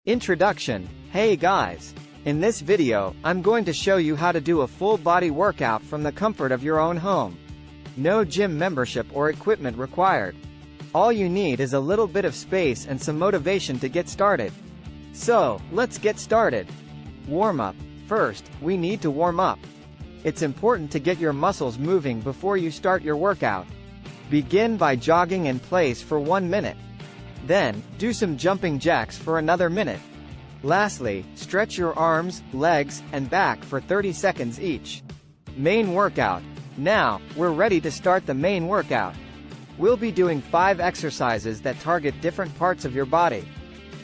Introduction. Hey guys! In this video, I'm going to show you how to do a full body workout from the comfort of your own home. No gym membership or equipment required. All you need is a little bit of space and some motivation to get started. So, let's get started. Warm up. First, we need to warm up. It's important to get your muscles moving before you start your workout. Begin by jogging in place for 1 minute. Then, do some jumping jacks for another minute. Lastly, stretch your arms, legs, and back for 30 seconds each. Main workout. Now, we're ready to start the main workout. We'll be doing 5 exercises that target different parts of your body.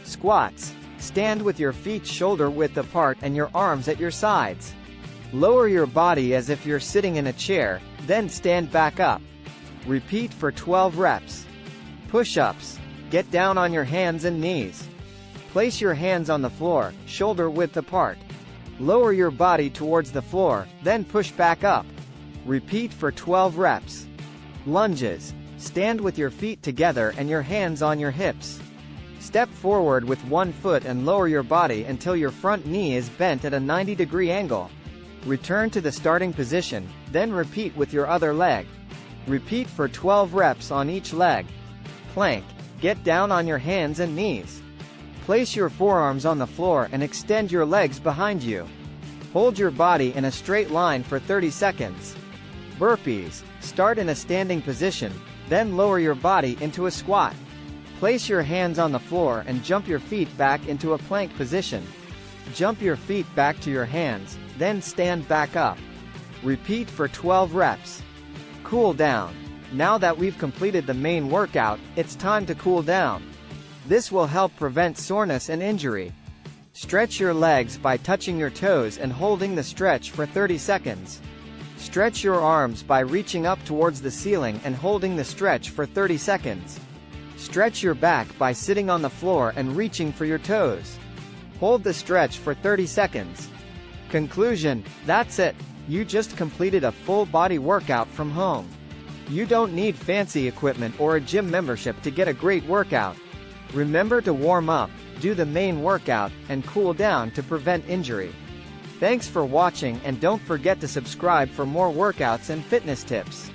Squats. Stand with your feet shoulder width apart and your arms at your sides. Lower your body as if you're sitting in a chair, then stand back up. Repeat for 12 reps. Push-ups. Get down on your hands and knees. Place your hands on the floor, shoulder width apart. Lower your body towards the floor, then push back up. Repeat for 12 reps. Lunges. Stand with your feet together and your hands on your hips. Step forward with one foot and lower your body until your front knee is bent at a 90-degree angle. Return to the starting position, then repeat with your other leg. Repeat for 12 reps on each leg. Plank. Get down on your hands and knees. Place your forearms on the floor and extend your legs behind you. Hold your body in a straight line for 30 seconds. Burpees. Start in a standing position, then lower your body into a squat. Place your hands on the floor and jump your feet back into a plank position. Jump your feet back to your hands, then stand back up. Repeat for 12 reps. Cool down. Now that we've completed the main workout, it's time to cool down. This will help prevent soreness and injury. Stretch your legs by touching your toes and holding the stretch for 30 seconds. Stretch your arms by reaching up towards the ceiling and holding the stretch for 30 seconds. Stretch your back by sitting on the floor and reaching for your toes. Hold the stretch for 30 seconds. Conclusion: that's it. You just completed a full body workout from home. You don't need fancy equipment or a gym membership to get a great workout. Remember to warm up, do the main workout, and cool down to prevent injury. Thanks for watching and don't forget to subscribe for more workouts and fitness tips.